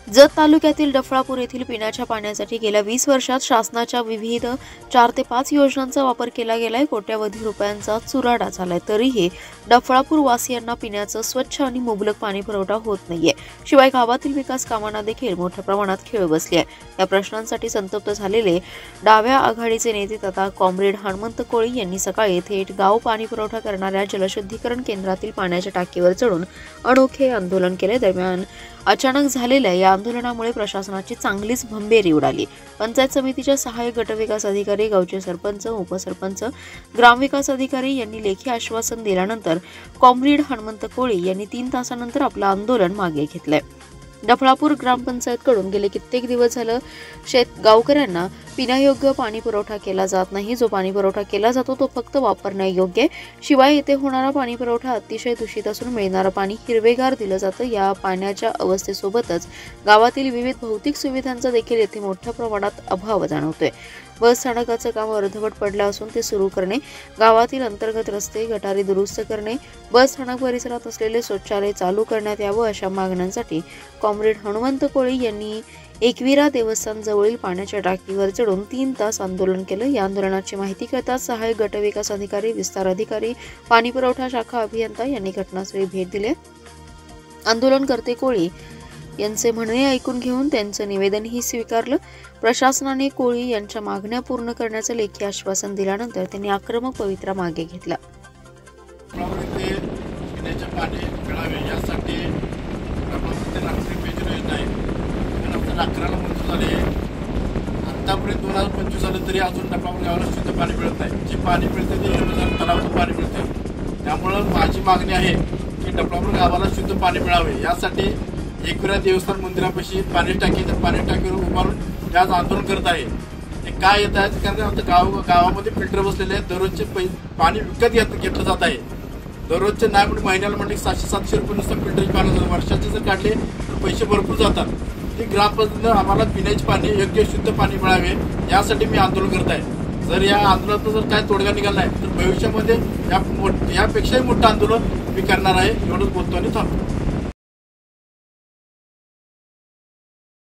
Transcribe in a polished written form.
जत तालुक्यातील डफळापूर येथील पिण्याच्या पाण्यासाठी गेल्या 20 वर्षात शासनाच्या विविध 4 ते 5 योजनांचा वापर केला गेलाय। कोट्यावधी रुपयांचा चुराडा झालाय, तरीही डफळापूर वासियांना पिण्याचं स्वच्छ आणि मुबलक पाणी पुरवठा होत नाहीये। शिवाय गावातील विकास कामांना देखील मोठ्या प्रमाणात खीळ बसली आहे। या प्रश्नांसाठी संतप्त झालेले डाव्या आघाडीचे नेते तथा कॉम्रेड हनुमंत कोळी यांनी सकाळी थेट गाव पाणी पुरवठा करणाऱ्या जलशुद्धीकरण केंद्रातील पाण्याच्या टाकीवर चढून अनोखे आंदोलन केले। दरम्यान अचानक झालेल्या या आंदोलनामुळे प्रशासनाची चांगलीच भंबेरी उडाली। पंचायत समितीच्या सहाय्यक गटविकास अधिकारी, गावचे सरपंच, उपसरपंच, ग्रामविकास अधिकारी यांनी लेखी आश्वासन दिल्यानंतर कॉम्रेड हनुमंत कोळी यांनी 3 तासानंतर आपलं आंदोलन मागे घेतलंय। डफळापूर ग्रामपंचायतकडून गेले कित्येक दिवस झालं गावकऱ्यांना पिण्यायोग्य पाणी पुरवठा केला जात नाही। जो पाणी पुरवठा केला जातो तो फक्त वापरण्यायोग्य आहे। शिवाय येथे होणारा पाणी पुरवठा अतिशय दूषित असून मिळणारं पाणी हिरवेगार दिलं जातं। या पाण्याच्या अवस्थेसोबतच गावातील विविध भौतिक सुविधांचा देखील येथे मोठ्या प्रमाणात अभाव जाणवतोय। बस स्थानकाचं काम अर्धवट पडलं असून ते सुरू करणे, गावातील अंतर्गत रस्ते, गटारी दुरुस्त करणे, बस स्थानक परिसरात असलेले शौचालय चालू करण्यात यावं अशा मागण्यांसाठी कॉम्रेड हनुमंत कोळी यांनी एकविरा देवस्थान जवळील पाण्याच्या टाकीवर चढून 3 तास आंदोलन केलं। या आंदोलनाची माहिती कळताच सहाय्यक गटविकास अधिकारी, विस्तार अधिकारी, पाणी पुरवठा शाखा अभियंता यांनी घटनास्थळी भेट दिली। आंदोलनकर्ते कोळी यांचे म्हणणे ऐकून घेऊन त्यांचं निवेदनही स्वीकारलं। प्रशासनाने कोळी यांच्या मागण्या पूर्ण करण्याचं लेखी आश्वासन दिल्यानंतर त्यांनी आक्रमक पवित्रा मागे घेतला। अकराला मंजूर झाले, आतापर्यंत 2025 झालं तरी अजून डफळापूर गावाला शुद्ध पाणी मिळत नाही। जे पाणी मिळतं ते तलावातून पाणी मिळतं। त्यामुळं माझी मागणी आहे की डफळापूर गावाला शुद्ध पाणी मिळावे, यासाठी एकविरा देवस्थान मंदिरापाशी पाणी टाकीवर उभारून आज आंदोलन करत आहे। ते काय येत आहे कारण आमच्या गावामध्ये फिल्टर बसलेले आहेत। दररोजचे पाणी विकत घेतलं जात आहे। दररोजचे नाही म्हणजे महिन्याला म्हणजे 700-700 रुपये नुसतं फिल्टरचे पाणी, वर्षाचे जर काढले तर पैसे भरपूर जातात। ती ग्रामपंचायतीनं आम्हाला पिण्याचे पाणी, योग्य शुद्ध पाणी मिळावे यासाठी मी आंदोलन करत आहे। जर या आंदोलनात जर काय तोडगा निघाला नाही तर भविष्यामध्ये यापेक्षाही मोठं आंदोलन मी करणार आहे। एवढंच बोलतो आणि थांबतो।